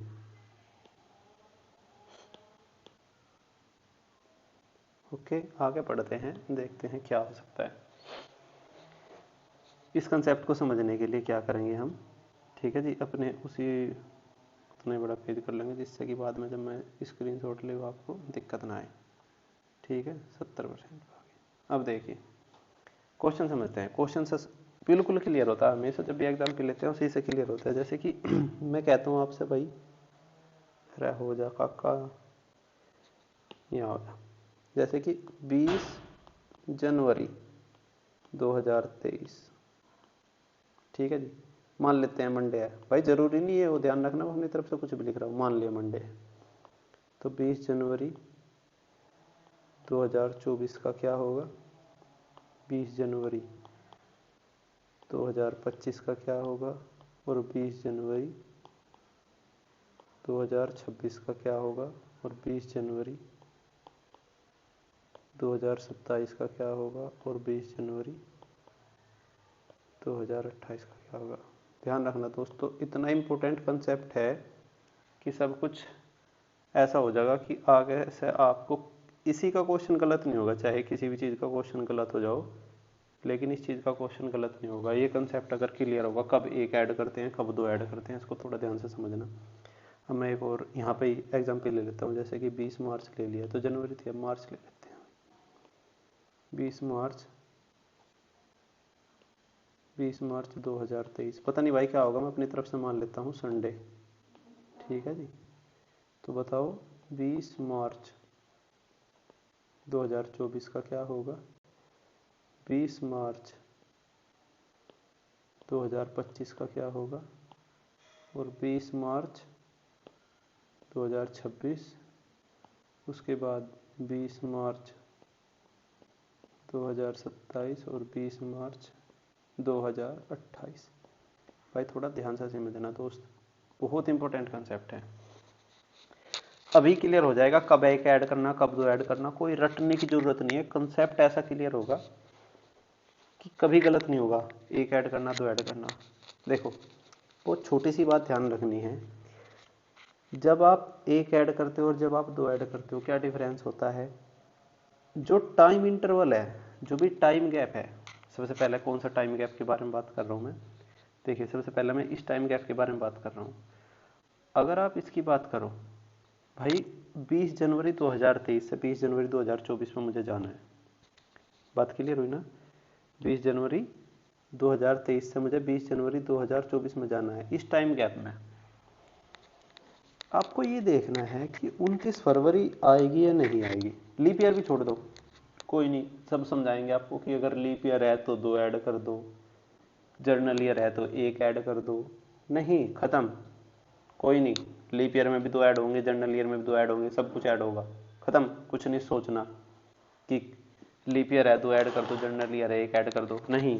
ओके आगे बढ़ते हैं, देखते हैं क्या हो सकता है। इस कंसेप्ट को समझने के लिए क्या करेंगे हम, ठीक है जी, अपने उसी उतना बड़ा पेज कर लेंगे जिससे कि बाद में जब मैं स्क्रीनशॉट ले आपको दिक्कत ना आए। ठीक है, 70% अब देखिए क्वेश्चन समझते हैं। क्वेश्चन से बिल्कुल क्लियर होता है हमेशा, जब भी एग्जाम पे लेते हैं उसी से क्लियर होता है। जैसे कि मैं कहता हूँ आपसे भाई रह हो जा काका, यहाँ हो जा, जैसे कि 20 जनवरी 2023, ठीक है जी, मान लेते हैं मंडे है। भाई जरूरी नहीं है, वो ध्यान रखना, मैं अपनी तरफ से कुछ भी लिख रहा हूँ, मान लिया मंडे है। तो 20 जनवरी 2024 का क्या होगा, 20 जनवरी 2025 का क्या होगा, और 20 जनवरी 2026 का क्या होगा, और 20 जनवरी 2027 का क्या होगा, और 20 जनवरी 2028 का क्या होगा। ध्यान रखना दोस्तों, इतना इम्पोर्टेंट कंसेप्ट है कि सब कुछ ऐसा हो जाएगा कि आगे से आपको इसी का क्वेश्चन गलत नहीं होगा, चाहे किसी भी चीज़ का क्वेश्चन गलत हो जाओ, लेकिन इस चीज़ का क्वेश्चन गलत नहीं होगा। ये कंसेप्ट अगर क्लियर होगा, कब एक ऐड करते हैं कब दो ऐड करते हैं, इसको थोड़ा ध्यान से समझना। अब मैं एक और यहाँ पे एग्जाम्पल ले लेता हूँ, जैसे कि 20 मार्च ले लिया, तो जनवरी थी, अब मार्च ले लेते हैं। 20 मार्च 2023, पता नहीं भाई क्या होगा, मैं अपनी तरफ से मान लेता हूँ संडे, ठीक है जी। तो बताओ 20 मार्च 2024 का क्या होगा, 20 मार्च 2025 का क्या होगा, और 20 मार्च 2026, उसके बाद 20 मार्च 2027 और 20 मार्च 2028। भाई थोड़ा ध्यान से समझना दोस्त, बहुत इंपॉर्टेंट कंसेप्ट है। अभी क्लियर हो जाएगा कब एक ऐड करना कब दो ऐड करना, कोई रटने की जरूरत नहीं है, कंसेप्ट ऐसा क्लियर होगा कि कभी गलत नहीं होगा, एक ऐड करना दो ऐड करना। देखो बहुत छोटी सी बात ध्यान रखनी है, जब आप एक ऐड करते हो और जब आप दो ऐड करते हो क्या डिफरेंस होता है। जो टाइम इंटरवल है, जो भी टाइम गैप है, सबसे पहले कौन सा टाइम गैप के बारे में बात कर रहा हूँ मैं, देखिए सबसे पहले मैं इस टाइम गैप के बारे में बात कर रहा हूँ। अगर आप इसकी बात करो भाई 20 जनवरी 2023 से 20 जनवरी 2024 में मुझे जाना है, बात क्लियर हुई ना। 20 जनवरी 2023 से मुझे 20 जनवरी 2024 में जाना है। इस टाइम गैप में आपको ये देखना है कि 29 फरवरी आएगी या नहीं आएगी। लीप ईयर भी छोड़ दो, कोई नहीं, सब समझाएंगे आपको कि अगर लीप ईयर है तो दो ऐड कर दो, जर्नल ईयर है तो एक ऐड कर दो, नहीं खत्म, कोई नहीं, लीप ईयर में भी दो ऐड होंगे, जर्नल ईयर में भी दो ऐड होंगे, सब कुछ ऐड होगा, खत्म, कुछ नहीं सोचना कि लीप ईयर है दो ऐड कर दो, जर्नल ईयर है एक ऐड कर दो, नहीं,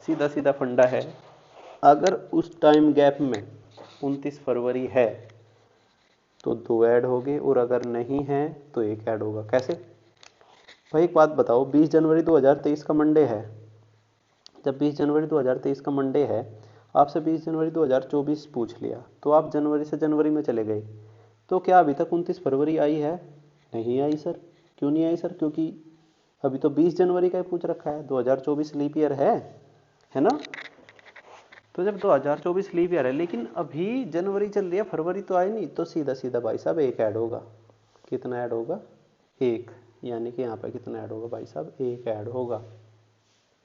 सीधा सीधा फंडा है। अगर उस टाइम गैप में 29 फरवरी है तो दो ऐड होंगे, और अगर नहीं है तो एक ऐड होगा। कैसे भाई, एक बात बताओ, 20 जनवरी 2023 का मंडे है, जब 20 जनवरी 2023 का मंडे है, आपसे 20 जनवरी 2024 पूछ लिया, तो आप जनवरी से जनवरी में चले गए, तो क्या अभी तक 29 फरवरी आई है? नहीं आई सर। क्यों नहीं आई सर? क्योंकि अभी तो 20 जनवरी का ही पूछ रखा है, 2024 लीप ईयर है ना। तो जब 2024 लीप ईयर है लेकिन अभी जनवरी चल रही है, फरवरी तो आई नहीं, तो सीधा सीधा भाई साहब एक ऐड होगा। कितना ऐड होगा? एक, यानी कि यहाँ पे कितना ऐड होगा भाई साहब? एक ऐड होगा,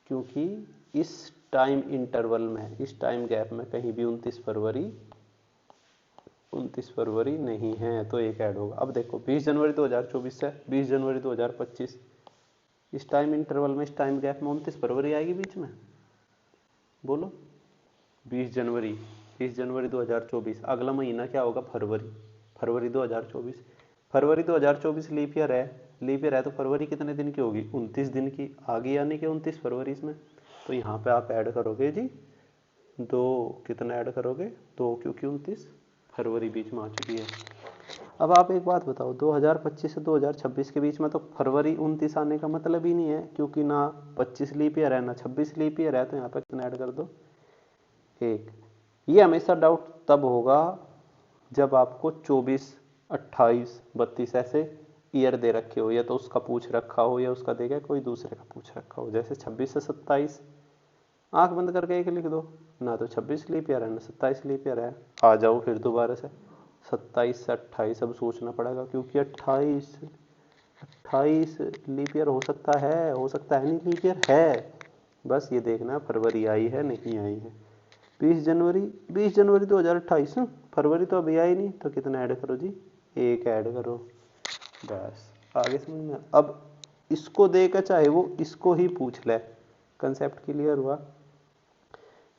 क्योंकि इस टाइम इंटरवल में, इस टाइम गैप में कहीं भी 29 फरवरी नहीं है, तो एक ऐड होगा। अब देखो 20 जनवरी 2024 से 20 जनवरी 2025, इस टाइम इंटरवल में, इस टाइम गैप में 29 फरवरी आएगी बीच में? बोलो। 20 जनवरी 2024, अगला महीना क्या होगा? फरवरी 2024। फरवरी 2024 लीप ईयर है, लीप ईयर है तो फरवरी कितने दिन की होगी? 29 दिन की, आगे यानी कि 29 फरवरी इसमें। तो यहाँ पे आप ऐड करोगे जी 2, कितना ऐड करोगे 2, क्योंकि 29 फरवरी बीच में आ चुकी है। अब आप एक बात बताओ, 2025 से 2026 के बीच में तो फरवरी 29 आने का मतलब ही नहीं है, क्योंकि ना 25 लीप ईयर है ना 26 लीप ईयर है, तो यहाँ पे कितना ऐड कर दो 1। ये हमेशा डाउट तब होगा जब आपको 24, 28, 32 ऐसे ईयर दे रखे हो, या तो उसका पूछ रखा हो या उसका देगा कोई दूसरे का पूछ रखा हो। जैसे 26 से 27 आंख बंद करके एक लिख दो, ना तो 26 लीप ईयर है ना 27 लीप ईयर है। आ जाओ फिर दोबारा से 27 से 28, अब सोचना पड़ेगा, क्योंकि 28 लीप ईयर हो सकता है नहीं लीप ईयर है, बस ये देखना फरवरी आई है नहीं आई है। 20 जनवरी 2028, फरवरी तो अभी आई नहीं, तो कितना ऐड करो जी 1 ऐड करो, बस आगे समझ में। अब इसको देकर चाहे वो इसको ही पूछ ले, कंसेप्ट क्लियर हुआ।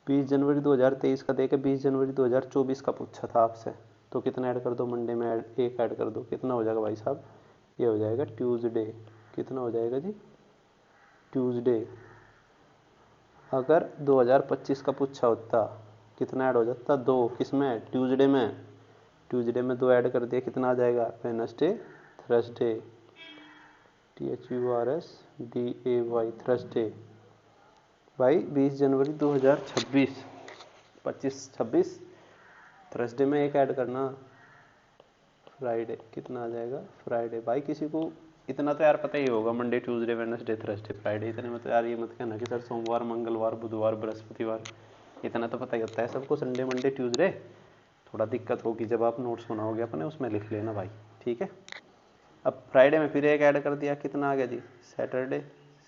20 जनवरी 2023 का देकर 20 जनवरी 2024 का पूछा था आपसे, तो कितना ऐड कर दो, मंडे में 1 ऐड कर दो, कितना हो जाएगा भाई साहब, ये हो जाएगा ट्यूसडे। कितना हो जाएगा जी ट्यूसडे। अगर 2025 का पूछा होता कितना ऐड हो जाता 2, किसमें ट्यूसडे में, ट्यूसडे में 2 ऐड कर दिया, कितना आ जाएगा वेडनेसडे, थर्सडे, THURSDAY थर्सडे। भाई 20 जनवरी 2026, 25-26 थर्सडे में 1 ऐड करना, फ्राइडे, कितना आ जाएगा फ्राइडे। भाई किसी को इतना तो यार पता ही होगा, Monday Tuesday Wednesday Thursday Friday, इतने में तो यार ये मत कहना कि सर सोमवार मंगलवार बुधवार बृहस्पतिवार, इतना तो पता ही होता है सबको, संडे मंडे ट्यूसडे। थोड़ा दिक्कत होगी जब आप नोट्स बनाओगे अपने, उसमें लिख लेना भाई, ठीक है। अब फ्राइडे में फिर 1 ऐड कर दिया, कितना आ गया जी सैटरडे,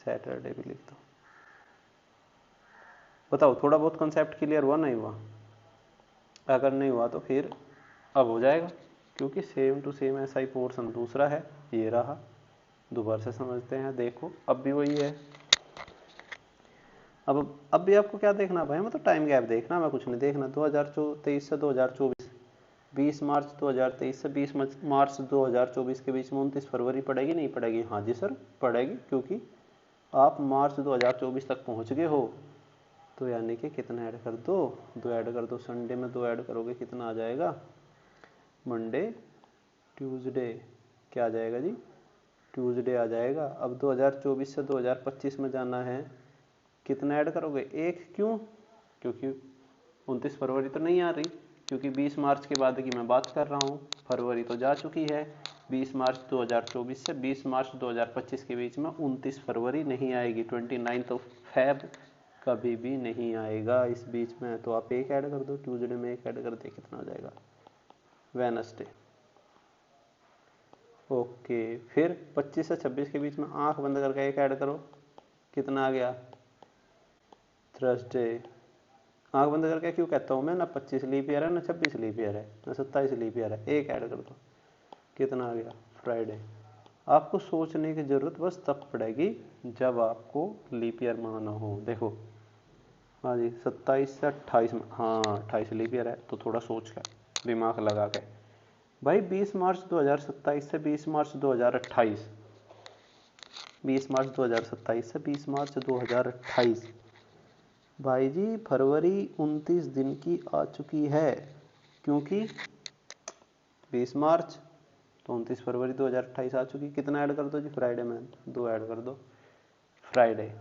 सैटरडे भी लिख दो। बताओ थोड़ा बहुत कंसेप्ट क्लियर हुआ नहीं हुआ? अगर नहीं हुआ तो फिर अब हो जाएगा, क्योंकि सेम टू सेम ऐसा ही पोर्शन दूसरा है, ये रहा, दोबारा से समझते हैं। देखो अब भी वही है। अब भी आपको क्या देखना भाई, मतलब टाइम गैप देखना, मैं कुछ नहीं देखना। 2023 से 2024, 20 मार्च 2023 से 20 मार्च 2024 के बीच में 29 फरवरी पड़ेगी नहीं पड़ेगी? हाँ जी सर पड़ेगी, क्योंकि आप मार्च 2024 तक पहुंच गए हो, तो यानी कि कितना ऐड कर दो 2 ऐड कर दो, संडे में 2 ऐड करोगे कितना आ जाएगा, मंडे ट्यूसडे, क्या आ जाएगा जी ट्यूसडे आ जाएगा। अब 2024 से 2025 में जाना है, कितना ऐड करोगे 1, क्यों, क्योंकि 29 फरवरी तो नहीं आ रही, क्योंकि 20 मार्च के बाद की मैं बात कर रहा हूँ, फरवरी तो जा चुकी है। 20 मार्च 2024 से 20 मार्च 2025 के बीच में 29 फरवरी नहीं आएगी, 29 फेब कभी भी नहीं आएगा इस बीच में, तो आप 1 ऐड कर दो, ट्यूसडे में 1 ऐड कर दे, कितना हो जाएगा वेडनेसडे। ओके, फिर 25 से 26 के बीच में आंख बंद करके 1 ऐड करो, कितना आ गया थर्सडे। आंख बंद करके क्यों कहता हूँ मैं, ना 25 लीप ईयर है ना 26 लीप ईयर है ना 27 लीप ईयर है, 1 ऐड कर दो, कितना आ गया फ्राइडे। आपको सोचने की जरूरत बस तब पड़ेगी जब आपको लीप ईयर माना हो। देखो हाँ जी 27 से 28 में, हाँ 28 लीप ईयर है, तो थोड़ा सोच कर दिमाग लगा के भाई 20 मार्च 2027 से 20 मार्च 2028, 20 मार्च 2027 से 20 मार्च 2028, भाई जी फरवरी 29 दिन की आ चुकी है, क्योंकि 20 मार्च तो 29 फरवरी 2028 आ चुकी। कितना ऐड कर दो जी फ्राइडे में, 2 ऐड कर दो, फ्राइडे,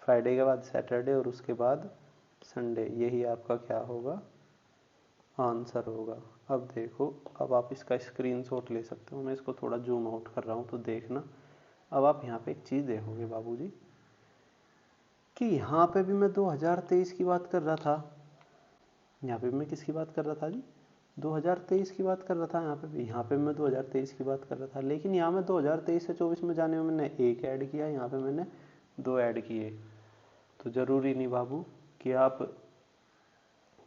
फ्राइडे के बाद सैटरडे और उसके बाद संडे, यही आपका क्या होगा आंसर होगा। अब देखो, अब आप इसका स्क्रीनशॉट ले सकते हो, मैं इसको थोड़ा जूम आउट कर रहा हूँ तो देखना। अब आप यहाँ पे एक चीज़ देखोगे बाबूजी, कि यहाँ पे भी मैं 2023 की बात कर रहा था, यहाँ पे भी मैं किसकी बात कर रहा था जी 2023 की बात कर रहा था, यहाँ पे मैं 2023 की बात कर रहा था, लेकिन यहाँ मैं 2023 से 24 में जाने में मैंने 1 ऐड किया, यहाँ पे मैंने 2 ऐड किए। तो ज़रूरी नहीं बाबू कि आप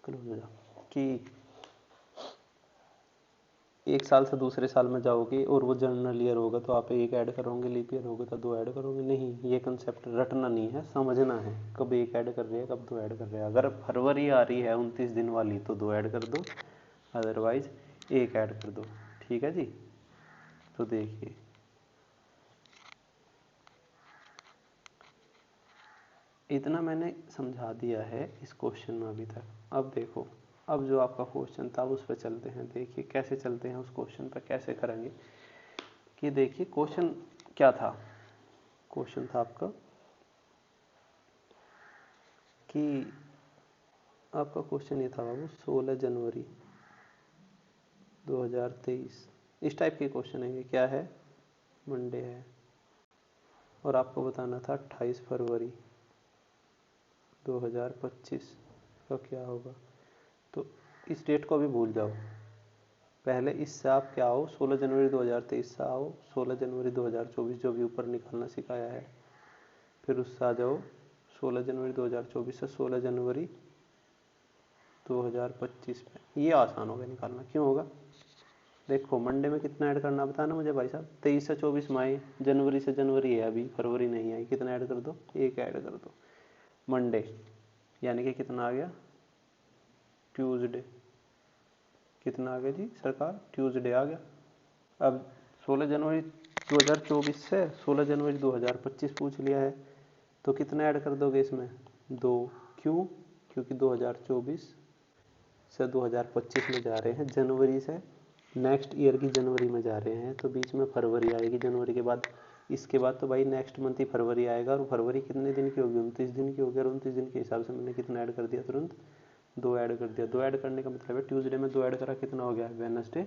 क्लोज हो जाओ कि एक साल से दूसरे साल में जाओगे और वो जनरल ईयर होगा तो आप 1 ऐड करोगे, लीप ईयर होगा तो 2 ऐड करोगे, नहीं, ये कंसेप्ट रटना नहीं है, समझना है, कब 1 ऐड कर रहे हैं कब 2 ऐड कर रहे हैं। अगर फरवरी आ रही है 29 दिन वाली तो 2 ऐड कर दो, अदरवाइज 1 ऐड कर दो, ठीक है जी। तो देखिए इतना मैंने समझा दिया है इस क्वेश्चन में अभी तक। अब देखो, अब जो आपका क्वेश्चन था उस पर चलते हैं। देखिए कैसे चलते हैं उस क्वेश्चन पर, कैसे करेंगे कि देखिए क्वेश्चन क्या था। क्वेश्चन था आपका कि आपका क्वेश्चन ये था बाबू 16 जनवरी 2023 इस टाइप के क्वेश्चन है। ये क्या है, मंडे है, और आपको बताना था 28 फरवरी 2025 का क्या होगा। तो इस डेट को अभी भूल जाओ, पहले इससे आप क्या आओ, 16 जनवरी 2023 से आओ 16 जनवरी 2024 जो भी ऊपर निकालना सिखाया है, फिर उससे आ जाओ 16 जनवरी 2024 से 16 जनवरी 2025 में। ये आसान होगा निकालना। क्यों होगा, देखो मंडे में कितना ऐड करना बताना मुझे भाई साहब। 23 से 24 माई, जनवरी से जनवरी है अभी, फरवरी नहीं आई, कितना ऐड कर दो, एक ऐड कर दो। मंडे यानी कि कितना आ गया, ट्यूसडे, कितना आ गया जी सरकार, ट्यूसडे आ गया। अब 16 जनवरी 2024 से 16 जनवरी 2025 पूछ लिया है, तो कितना ऐड कर दोगे इसमें, 2। क्यों, क्योंकि 2024 से 2025 में जा रहे हैं, जनवरी से नेक्स्ट ईयर की जनवरी में जा रहे हैं, तो बीच में फरवरी आएगी जनवरी के बाद। इसके बाद तो भाई नेक्स्ट मंथ ही फरवरी आएगा, और फरवरी कितने दिन की होगी, 29 दिन की होगी, और 29 दिन के हिसाब से मैंने कितना ऐड कर दिया, तुरंत 2 ऐड कर दिया। 2 ऐड करने का मतलब है ट्यूसडे में 2 ऐड करा, कितना हो गया, वेडनेसडे,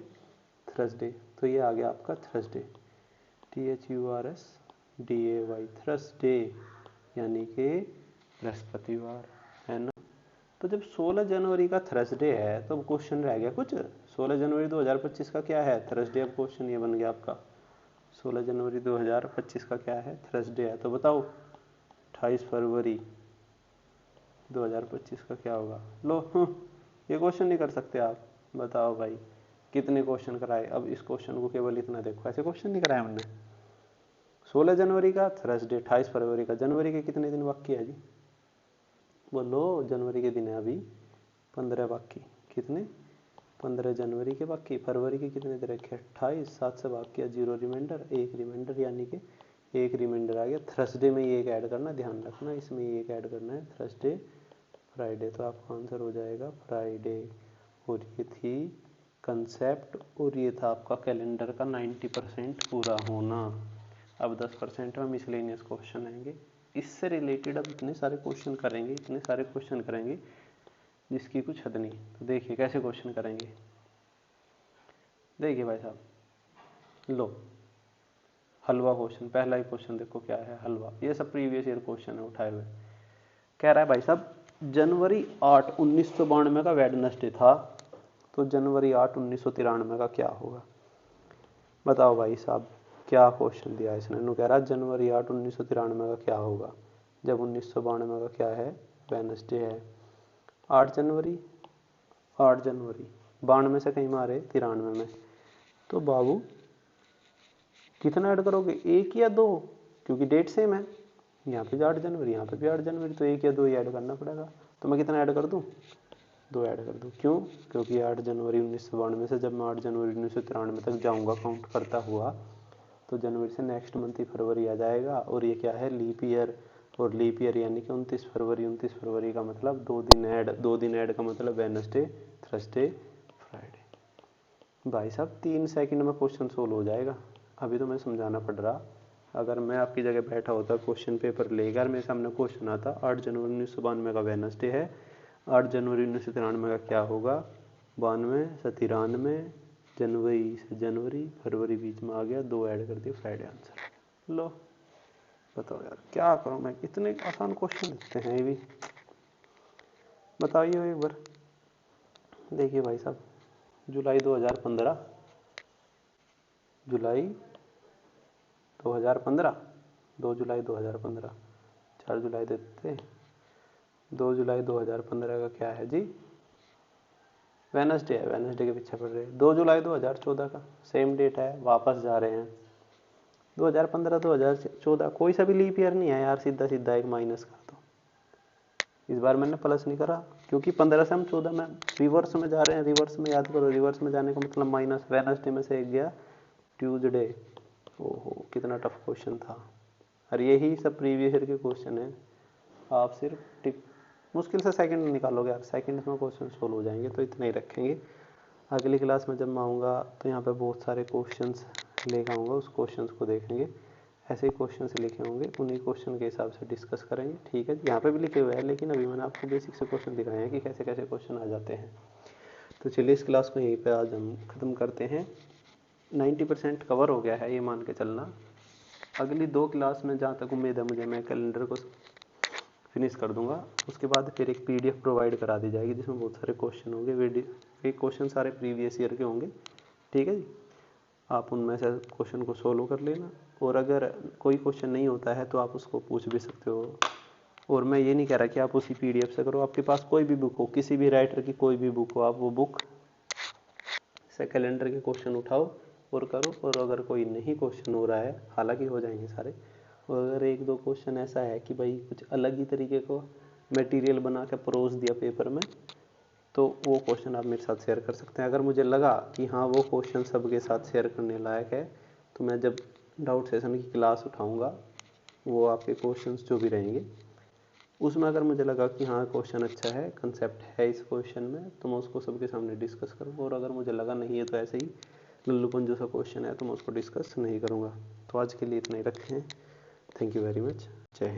थर्सडे। तो ये आ गया आपका थर्सडे, THURSDAY, थर्सडे यानी कि बृहस्पतिवार, है ना। तो जब 16 जनवरी का थर्सडे है तो अब क्वेश्चन रह गया कुछ, 16 जनवरी 2025 का क्या है, थर्सडे। अब क्वेश्चन ये बन गया आपका, 16 जनवरी 2025 का क्या है, थर्सडे है, तो बताओ 28 फरवरी 2025 का क्या होगा। लो ये क्वेश्चन नहीं कर सकते आप, बताओ भाई कितने क्वेश्चन कराए। अब इस क्वेश्चन को केवल इतना देखो, ऐसे क्वेश्चन नहीं कराए हमने। 16 जनवरी का थर्सडे, 28 फरवरी का, जनवरी के कितने दिन बाकी है जी, बोलो। जनवरी के दिन है अभी 15 बाकी, कितने, 15 जनवरी के बाकी। फरवरी के कितने दिन रखे, 28, 7 से भाग किया, 0 रिमाइंडर, 1 रिमाइंडर, यानी कि 1 रिमाइंडर आ गया। थर्सडे में ये एक ऐड करना, ध्यान रखना, इसमें ये एक ऐड करना है, थर्सडे फ्राइडे, तो आपका आंसर हो जाएगा फ्राइडे। और ये थी कंसेप्ट, और ये था आपका कैलेंडर का 90% पूरा होना। अब 10% में मिसलेनियस क्वेश्चन आएंगे, इससे रिलेटेड अब इतने सारे क्वेश्चन करेंगे, इतने सारे क्वेश्चन करेंगे जिसकी कुछ हद नहीं। तो देखिए कैसे क्वेश्चन करेंगे। देखिए भाई साहब, लो हलवा क्वेश्चन, पहला ही क्वेश्चन देखो क्या है, हलवा। ये सब प्रीवियस ईयर क्वेश्चन है उठाए हुए। कह रहा है भाई साहब जनवरी 8 1992 का वेडनेसडे था, तो जनवरी 8 1993 का क्या होगा। बताओ भाई साहब क्या क्वेश्चन दिया इसने। नु कह रहा है जनवरी 8 1993 का क्या होगा, जब 1992 का क्या है, वेडनेसडे है। 8 जनवरी, 8 जनवरी 92 से कहीं मारे 93 में, तो बाबू कितना ऐड करोगे, 1 या 2, क्योंकि डेट सेम है। यहाँ पे भी 8 जनवरी, यहाँ पे भी 8 जनवरी, तो 1 या 2 ही ऐड करना पड़ेगा। तो मैं कितना ऐड कर दूँ, 2 ऐड कर दूँ। क्यों, क्योंकि 8 जनवरी 1992 से जब मैं 8 जनवरी 1993 तक जाऊँगा काउंट करता हुआ, तो जनवरी से नेक्स्ट मंथ ही फरवरी आ जाएगा। और ये क्या है, लीप ईयर, और लीप ईयर यानी कि 29 फरवरी। 29 फरवरी का मतलब 2 दिन ऐड, 2 दिन ऐड का मतलब वेडनेसडे, थर्सडे, फ्राइडे। भाई साहब 3 सेकंड में क्वेश्चन सोल्व हो जाएगा। अभी तो मैं समझाना पड़ रहा, अगर मैं आपकी जगह बैठा होता, क्वेश्चन पेपर लेकर मेरे सामने क्वेश्चन आता 8 जनवरी 1992 का वेडनेसडे है, 8 जनवरी 1993 का क्या होगा, 92 से 93, जनवरी से जनवरी, फरवरी बीच में आ गया, 2 ऐड कर दिए, फ्राइडे आंसर। लो बताओ यार क्या करूं मैं, इतने आसान क्वेश्चन लिखते हैं ये भी, बताइए एक बार। देखिए भाई साहब जुलाई 2015, जुलाई 2015, 2 जुलाई 2015, 4 जुलाई देते, 2 जुलाई 2015 का क्या है जी, वेडनेसडे है, वेडनेसडे के पीछे पड़ रहे हैं। 2 जुलाई 2014 का सेम डेट है, वापस जा रहे हैं। 2015 2014 कोई सा भी लीप ईयर नहीं है यार, सीधा सीधा एक माइनस कर दो। इस बार मैंने प्लस नहीं करा, क्योंकि 15 से हम 14 में रिवर्स में जा रहे हैं। रिवर्स में याद करो, रिवर्स में जाने का मतलब माइनस, वेडनेसडे में से एक गया ट्यूसडे। ओहो कितना टफ क्वेश्चन था, और यही सब प्रीवियस ईयर के क्वेश्चन है। आप सिर्फ टिक मुश्किल से सेकंड निकालोगे आप, सेकंड में क्वेश्चन सोल्व हो जाएंगे, तो इतना ही रखेंगे। अगली क्लास में जब मैं आऊँगा तो यहाँ पे बहुत सारे क्वेश्चंस लेकर आऊँगा, उस क्वेश्चंस को देखेंगे, ऐसे ही क्वेश्चन लिखे होंगे, उन्हीं क्वेश्चन के हिसाब से डिस्कस करेंगे। ठीक है, यहाँ पे भी लिखे हुए हैं, लेकिन अभी मैंने आपको बेसिक से क्वेश्चन दिखाए हैं कि कैसे कैसे क्वेश्चन आ जाते हैं। तो चलिए इस क्लास को यहीं पे आज हम ख़त्म करते हैं। 90% कवर हो गया है ये मान के चलना। अगली 2 क्लास में जहाँ तक उम्मीद है मुझे, मैं कैलेंडर को फिनिश कर दूंगा। उसके बाद फिर एक PDF प्रोवाइड करा दी जाएगी जिसमें बहुत सारे क्वेश्चन होंगे, ये क्वेश्चन सारे प्रीवियस ईयर के होंगे। ठीक है जी, आप उनमें से क्वेश्चन को सोल्व कर लेना, और अगर कोई क्वेश्चन नहीं होता है तो आप उसको पूछ भी सकते हो। और मैं ये नहीं कह रहा कि आप उसी PDF से करो, आपके पास कोई भी बुक हो, किसी भी राइटर की कोई भी बुक हो, आप वो बुक से कैलेंडर के क्वेश्चन उठाओ और करो। और अगर कोई नहीं क्वेश्चन हो रहा है, हालांकि हो जाएंगे सारे, और अगर 1-2 क्वेश्चन ऐसा है कि भाई कुछ अलग ही तरीके को मटेरियल बना के परोस दिया पेपर में, तो वो क्वेश्चन आप मेरे साथ शेयर कर सकते हैं। अगर मुझे लगा कि हाँ वो क्वेश्चन सबके साथ शेयर करने लायक है, तो मैं जब डाउट सेशन की क्लास उठाऊँगा, वो आपके क्वेश्चंस जो भी रहेंगे उसमें अगर मुझे लगा कि हाँ क्वेश्चन अच्छा है, कंसेप्ट है इस क्वेश्चन में, तो मैं उसको सबके सामने डिस्कस करूँगा। और अगर मुझे लगा नहीं है तो ऐसे ही लल्लूपन जैसा क्वेश्चन है तो मैं उसको डिस्कस नहीं करूँगा। तो आज के लिए इतना ही रखें। Thank you very much. जय हिंद।